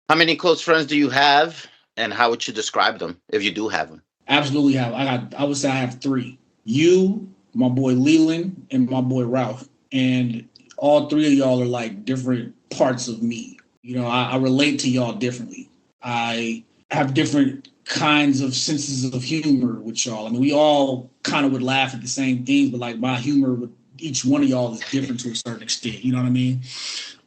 How many close friends do you have, and how would you describe them if you do have them? Absolutely have. I would say I have three. You, my boy Leland, and my boy Ralph. And all three of y'all are like different parts of me. You know, I relate to y'all differently. I have different kinds of senses of humor with y'all. I mean, we all kind of would laugh at the same things, but like my humor with each one of y'all is different to a certain extent. You know what I mean?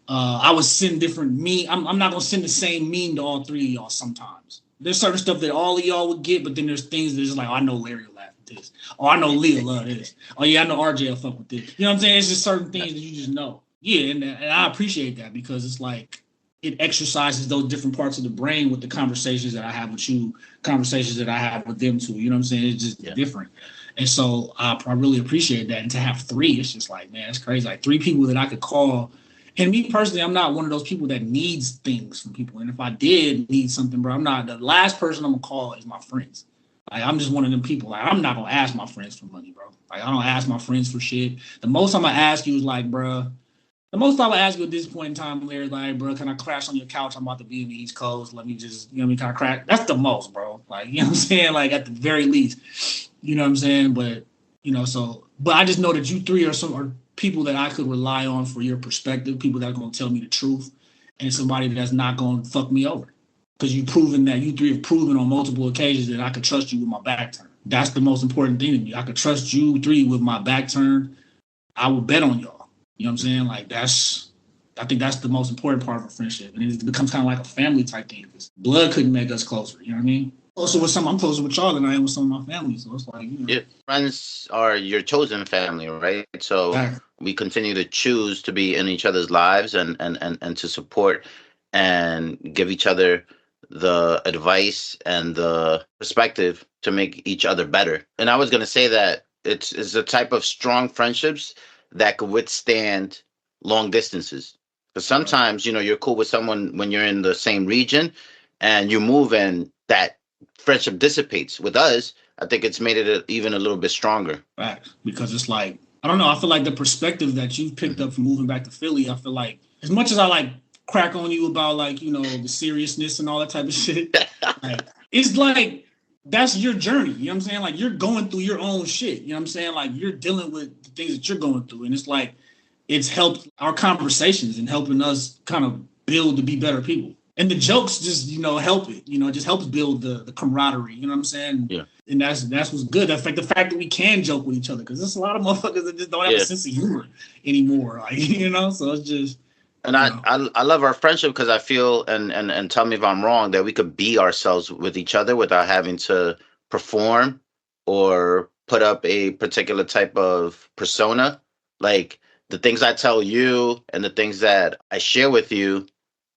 I would send different I'm not gonna send the same meme to all three of y'all sometimes. There's certain stuff that all of y'all would get, but then there's things that's just like, oh, I know Larry will laugh at this. Oh, I know Leah love this. Oh yeah, I know RJ will fuck with this. You know what I'm saying? It's just certain things that you just know. Yeah, and I appreciate that because it's like it exercises those different parts of the brain with the conversations that I have with you, conversations that I have with them too. You know what I'm saying? It's just different. And so I really appreciate that. And to have three, it's just like, man, it's crazy. Like three people that I could call. And me personally, I'm not one of those people that needs things from people. And if I did need something, bro, I'm not the last person I'm gonna call is my friends. Like I'm just one of them people. Like I'm not gonna ask my friends for money, bro. Like I don't ask my friends for shit. The most I'm gonna ask you is like, bro. The most I would ask you at this point in time, Larry, like, bro, can I crash on your couch? I'm about to be in the East Coast. Let me just, you know what I mean, kind of crash. That's the most, bro. Like, you know what I'm saying? Like at the very least. You know what I'm saying? But, you know, so but I just know that you three are people that I could rely on for your perspective, people that are gonna tell me the truth, and somebody that's not gonna fuck me over. Because you three have proven on multiple occasions that I could trust you with my back turned. That's the most important thing to me. I could trust you three with my back turned. I will bet on y'all. You know what I'm saying? Like I think that's the most important part of a friendship, and it becomes kind of like a family type thing. Because blood couldn't make us closer. You know what I mean? Also, I'm closer with y'all than I am with some of my family. So it's like, you know, Yeah, friends are your chosen family, right? So back. we continue to choose to be in each other's lives and to support and give each other the advice and the perspective to make each other better. And I was gonna say that it's a type of strong friendships that could withstand long distances. Because Right. sometimes, you're cool with someone when you're in the same region and you move and that friendship dissipates. With us, I think it's made it even a little bit stronger. Facts. Because it's like, I don't know. I feel like the perspective that you've picked Hmm. up from moving back to Philly, I feel like as much as I like crack on you about like, you know, the seriousness and all that type of shit, like it's like that's your journey. You know what I'm saying? Like you're going through your own shit. You know what I'm saying? Like you're dealing with the things that you're going through. And it's like it's helped our conversations and helping us kind of build to be better people. And the jokes just, you know, help it. You know, it just helps build the camaraderie. You know what I'm saying? Yeah, And that's what's good. The fact that we can joke with each other because there's a lot of motherfuckers that just don't have a yeah. sense of humor anymore. Like you know, so it's just And you I, know, I, I love our friendship because I feel, and tell me if I'm wrong, that we could be ourselves with each other without having to perform or put up a particular type of persona. Like the things I tell you and the things that I share with you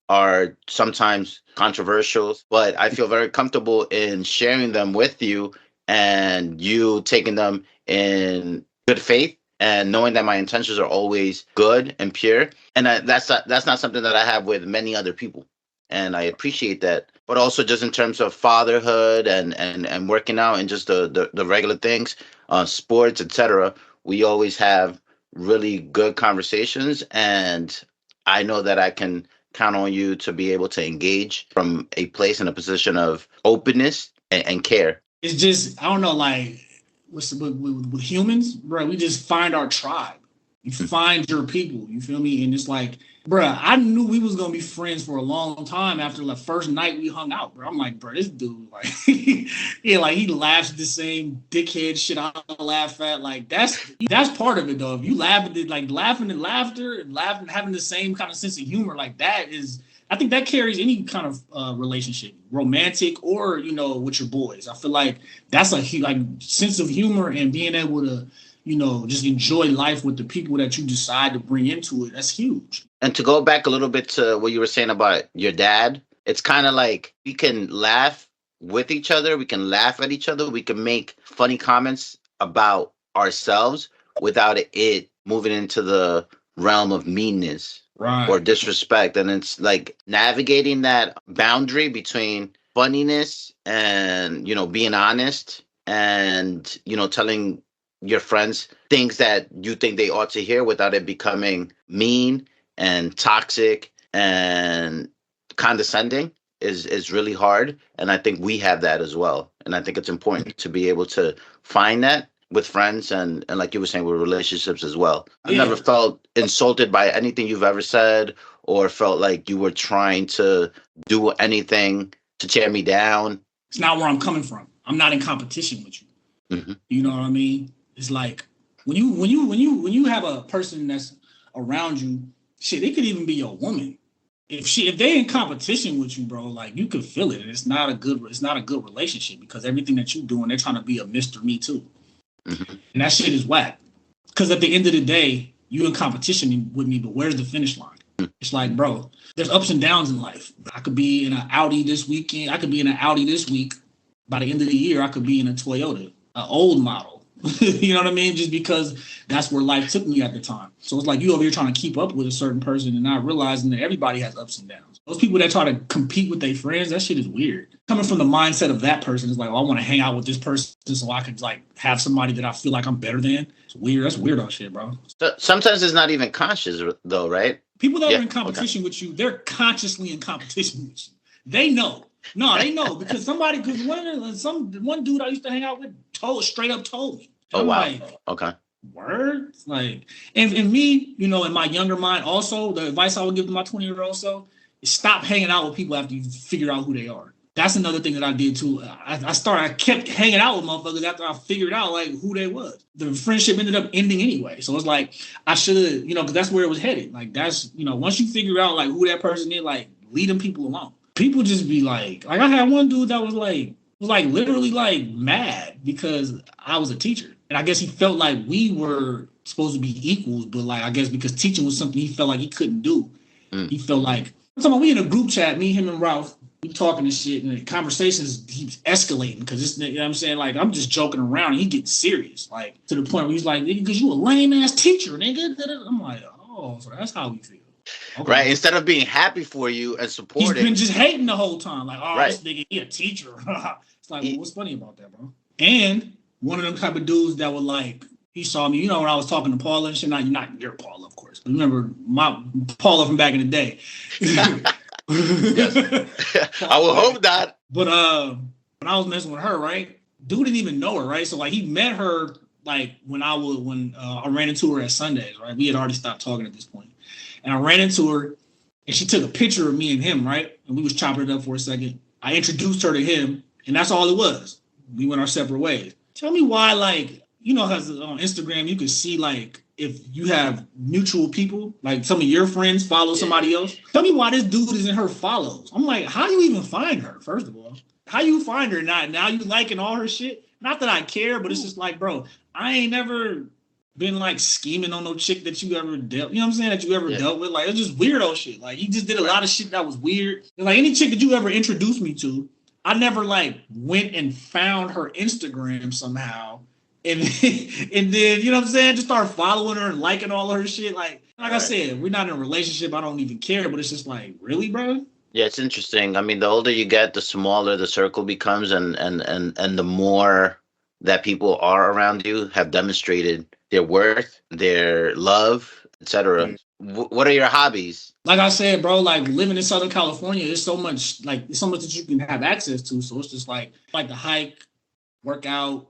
are sometimes controversial, but I feel very comfortable in sharing them with you and you taking them in good faith and knowing that my intentions are always good and pure. And that's not something that I have with many other people. And I appreciate that. But also just in terms of fatherhood and working out and just the regular things, sports, etc., we always have really good conversations. And I know that I can count on you to be able to engage from a place and a position of openness and care. it's just I don't know, like with humans, bro. We just find our tribe. You find your people. You feel me? And it's like, bro, I knew we was gonna be friends for a long time after the first night we hung out, bro. I'm like, bro, this dude, like, yeah, like he laughs at the same dickhead shit I laugh at. Like that's part of it though. If you laugh at it, like laughing at laughter and laughing, having the same kind of sense of humor, like that is I think that carries any kind of relationship, romantic or you know with your boys. I feel like that's a like sense of humor and being able to you know just enjoy life with the people that you decide to bring into it. That's huge. And to go back a little bit to what you were saying about your dad, it's kind of like we can laugh with each other, we can laugh at each other, we can make funny comments about ourselves without it moving into the realm of meanness or Right. disrespect. And it's like navigating that boundary between funniness and, being honest and, telling your friends things that you think they ought to hear without it becoming mean and toxic and condescending is really hard, and I think we have that as well. And I think it's important to be able to find that with friends and like you were saying with relationships as well. I've never Yeah. felt insulted by anything you've ever said or felt like you were trying to do anything to tear me down. It's not where I'm coming from. I'm not in competition with you. Hmm. You know what I mean? It's like when you have a person that's around you, shit, it could even be your woman. If they in competition with you, bro, like you could feel it. And it's not a good relationship because everything that you doing, they're trying to be a Mr. Me Too. Hmm. And that shit is whack. Because at the end of the day, you in competition with me, but where's the finish line? It's like, bro, there's ups and downs in life. I could be in an Audi this weekend. I could be in an Audi this week. By the end of the year, I could be in a Toyota, an old model. You know what I mean? Just because that's where life took me at the time. So it's like you over here trying to keep up with a certain person and not realizing that everybody has ups and downs. Those people that try to compete with their friends, that shit is weird. Coming from the mindset of that person is like, oh, I want to hang out with this person so I could like have somebody that I feel like I'm better than. It's weird. That's weirdo shit, bro. So sometimes it's not even conscious though, right? People that Yeah. are in competition with you, they're consciously in competition with you. They know. No, they know because one dude I used to hang out with straight up told me. Oh I'm wow. like, Okay. words? Like, and me, you know, in my younger mind, also, the advice I would give to my 20-year-old self is stop hanging out with people after you figure out who they are. That's another thing that I did too. I kept hanging out with motherfuckers after I figured out like who they was. The friendship ended up ending anyway. So it's like I should have, you know, because that's where it was headed. Like that's, you know, once you figure out like who that person is, like leave them people alone. People just be like I had one dude that was like literally like mad because I was a teacher. And I guess he felt like we were supposed to be equals, but like I guess because teaching was something he felt like he couldn't do. Mm. He felt like I'm talking about we in a group chat, me, him, and Ralph, we talking and shit, and the conversations keeps escalating because it's, you know what I'm saying, like I'm just joking around and he getting serious, like to the point where he's like, nigga, because you a lame ass teacher, nigga. I'm like, oh, so that's how we feel. Okay. Right. Instead of being happy for you and He's supporting, been just hating the whole time. Like, oh, right. this nigga, he a teacher. It's like, well, He, what's funny about that, bro? And one of them type of dudes that were like, he saw me, you know, when I was talking to Paula and shit. Not your Paula, of course. But remember my Paula from back in the day. yes. I will hope not. But when I was messing with her, right? Dude didn't even know her, right? So like he met her like when I ran into her at Sundays, right? We had already stopped talking at this point. And I ran into her and she took a picture of me and him, right? And we was chopping it up for a second. I introduced her to him, and that's all it was. We went our separate ways. Tell me why, like, you know, because on Instagram you can see like if you have mutual people, like some of your friends follow somebody else. Tell me why this dude is in her follows. I'm like, how do you even find her? First of all, how you find her? Now you liking all her shit? Not that I care, but it's just like, bro, I ain't never been like scheming on no chick that you ever dealt, you know what I'm saying, that you ever dealt with. Like it's just weirdo shit. Like he just did a lot of shit that was weird. And like any chick that you ever introduced me to, I never like went and found her Instagram somehow. And then, you know what I'm saying, just start following her and liking all of her shit. Like I said, we're not in a relationship. I don't even care, but it's just like, really, bro? Yeah, it's interesting. I mean, the older you get, the smaller the circle becomes, and the more that people are around you have demonstrated their worth, their love, etc. What are your hobbies? Like I said, bro, like living in Southern California, there's so much that you can have access to. So it's just like to hike, work out,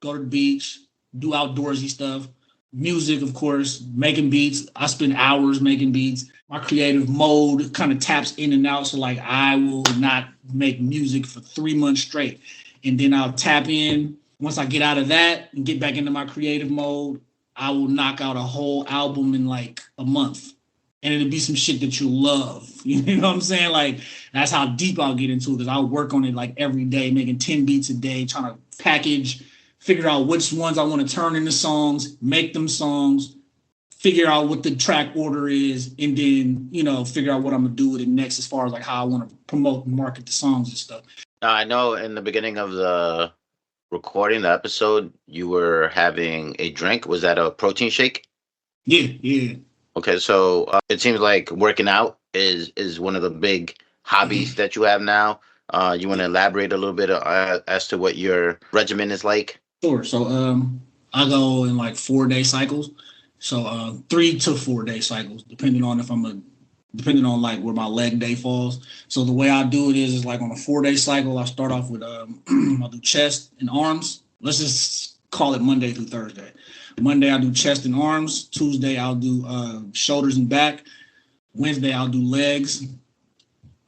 go to the beach, do outdoorsy stuff, music, of course, making beats. I spend hours making beats. My creative mode kind of taps in and out. So like I will not make music for 3 months straight. And then I'll tap in. Once I get out of that and get back into my creative mode, I will knock out a whole album in like a month. And it'll be some shit that you love. You know what I'm saying? Like, that's how deep I'll get into it because I'll work on it like every day, making 10 beats a day, trying to package, figure out which ones I want to turn into songs, make them songs, figure out what the track order is, and then, you know, figure out what I'm going to do with it next as far as like how I want to promote and market the songs and stuff. I know in the beginning of the recording the episode, you were having a drink. Was that a protein shake? Yeah. Okay, so it seems like working out is one of the big hobbies that you have now. You want to elaborate a little bit as to what your regimen is like? Sure. So I go in like 4-day cycles. So 3 to 4 day cycles, depending on if I'm a depending on like where my leg day falls. So the way I do it is like on a 4-day cycle. I start off with I'll do chest and arms. Let's just call it Monday through Thursday. Monday I'll do chest and arms. Tuesday I'll do shoulders and back. Wednesday I'll do legs.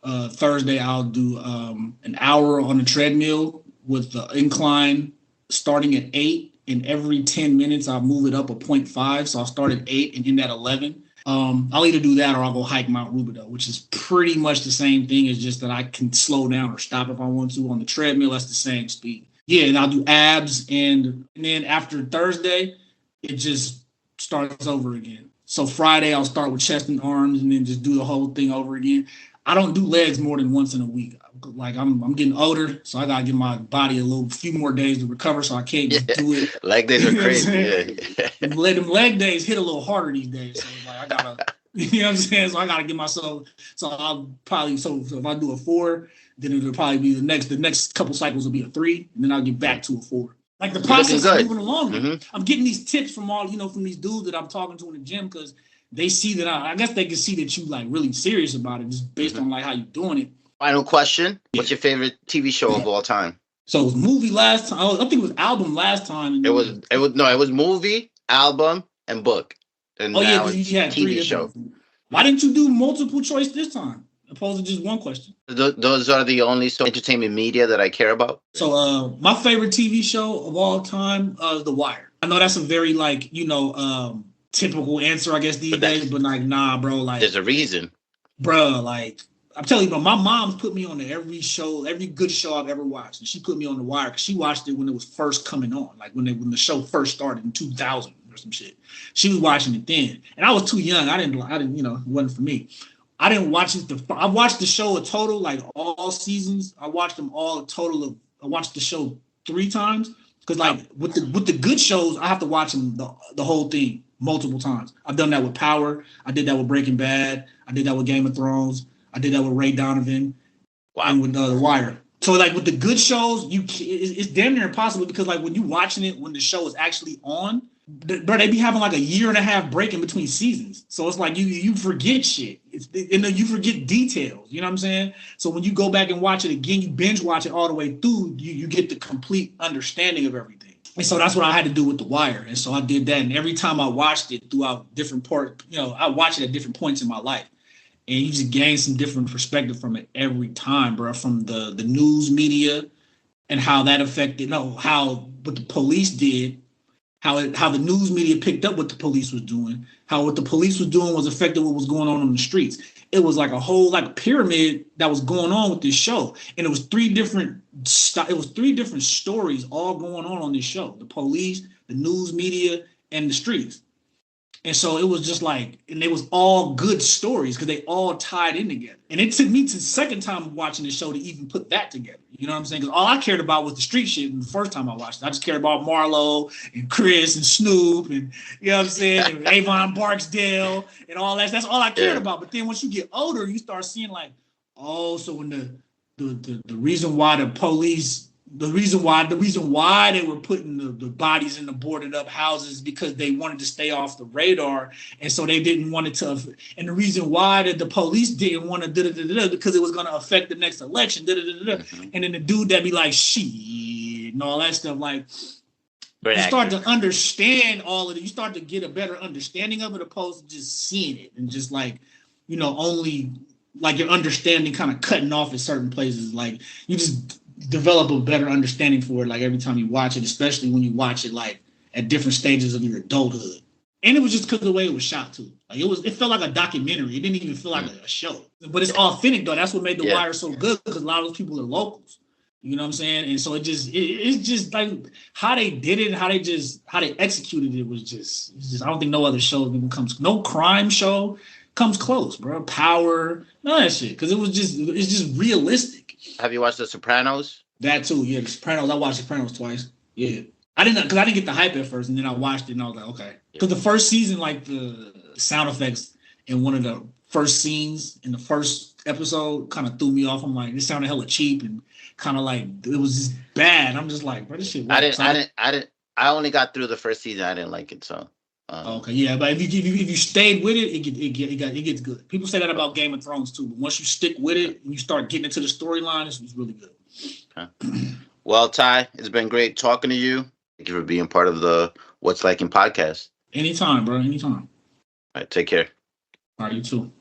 Thursday I'll do an hour on the treadmill with the incline starting at 8. And every 10 minutes I'll move it up a 0.5. So I'll start at 8 and end at 11. I'll either do that or I'll go hike Mount Rubidoux, which is pretty much the same thing. It's just that I can slow down or stop if I want to. On the treadmill, that's the same speed. Yeah, and I'll do abs. And then after Thursday, it just starts over again. So Friday, I'll start with chest and arms and then just do the whole thing over again. I don't do legs more than once in a week. Like I'm getting older, so I gotta give my body a few more days to recover. So I can't just do it. Leg days are crazy. Yeah. Them leg days hit a little harder these days. So like I gotta, you know what I'm saying? So I gotta give myself. So I'll probably so if I do a 4, then it'll probably be the next couple cycles will be a 3, and then I'll get back to a 4. Like the process is moving along. Mm-hmm. I'm getting these tips from from these dudes that I'm talking to in the gym because they see that I guess they can see that you like really serious about it just based on like how you're doing it. Final question. What's your favorite TV show of all time? So it was movie last time. I think it was album last time. It was movie, album, and book. And now you had TV show. Why didn't you do multiple choice this time? Opposed to just one question. Those are the only entertainment media that I care about. So my favorite TV show of all time is The Wire. I know that's a very typical answer, I guess, these days, but like, nah, bro. Like, there's a reason, bro. Like, I'm telling you, bro. My mom's put me on to every good show I've ever watched, and she put me on The Wire because she watched it when it was first coming on, like when the show first started in 2000 or some shit. She was watching it then, and I was too young. I didn't, it wasn't for me. I didn't watch it. I watched the show a total, like all seasons. I watched them all a total of. I watched the show 3 times because, like, with the good shows, I have to watch them the whole thing multiple times. I've done that with Power. I did that with Breaking Bad. I did that with Game of Thrones. I did that with Ray Donovan. Wow. And with The Wire. So, like, with the good shows, it's damn near impossible because, like, when you're watching it when the show is actually on, bro, they be having like a 1.5 year break in between seasons. So it's like you forget shit. You forget details. You know what I'm saying? So when you go back and watch it again, you binge watch it all the way through, you get the complete understanding of everything. And so that's what I had to do with The Wire. And so I did that. And every time I watched it throughout different parts, I watched it at different points in my life. And you just gain some different perspective from it every time, bro. From the news media and how that affected, how what the police did. How the news media picked up what the police was doing, how what the police was doing was affected what was going on the streets. It was like a whole pyramid that was going on with this show, and it was 3 different stories all going on this show: the police, the news media, and the streets. And so it was just like, and they was all good stories because they all tied in together. And it took me to the second time watching the show to even put that together. You know what I'm saying? Because all I cared about was the street shit. And the first time I watched it, I just cared about Marlo and Chris and Snoop and, you know what I'm saying, and Avon Barksdale and all that. That's all I cared about. But then once you get older, you start seeing like, oh, so when the reason why the police, the reason why they were putting the bodies in the boarded up houses because they wanted to stay off the radar, and so they didn't want it to. And the reason why that the police didn't want to because it was going to affect the next election. And then the dude that be like shit and all that stuff, like you start to understand all of it. You start to get a better understanding of it, opposed to just seeing it and just like only like your understanding kind of cutting off at certain places. Like you just develop a better understanding for it, like every time you watch it, especially when you watch it like at different stages of your adulthood. And it was just because of the way it was shot too. Like it felt like a documentary. It didn't even feel like a show. But it's authentic though. That's what made The Wire so good, because a lot of those people are locals. You know what I'm saying? And so it's just like how they did it, how they executed it was just I don't think no other show even no crime show comes close, bro. Power, none of that shit. Because it's just realistic. Have you watched The Sopranos? That too, yeah. The Sopranos. I watched Sopranos twice. Yeah, I didn't get the hype at first, and then I watched it, and I was like, okay. Because the first season, like the sound effects in one of the first scenes in the first episode, kind of threw me off. I'm like, this sounded hella cheap and kind of like it was just bad. I'm just like, bro, this shit. I only got through the first season. I didn't like it, so. Um, Okay, yeah, but if you stayed with it, it gets good. People say that about Game of Thrones too, but once you stick with okay, it and you start getting into the storyline, it's really good. okay. Well, Ty, it's been great talking to you. Thank you for being part of the What's Liking podcast. Anytime, bro. Anytime. All right, take care. All right, you too.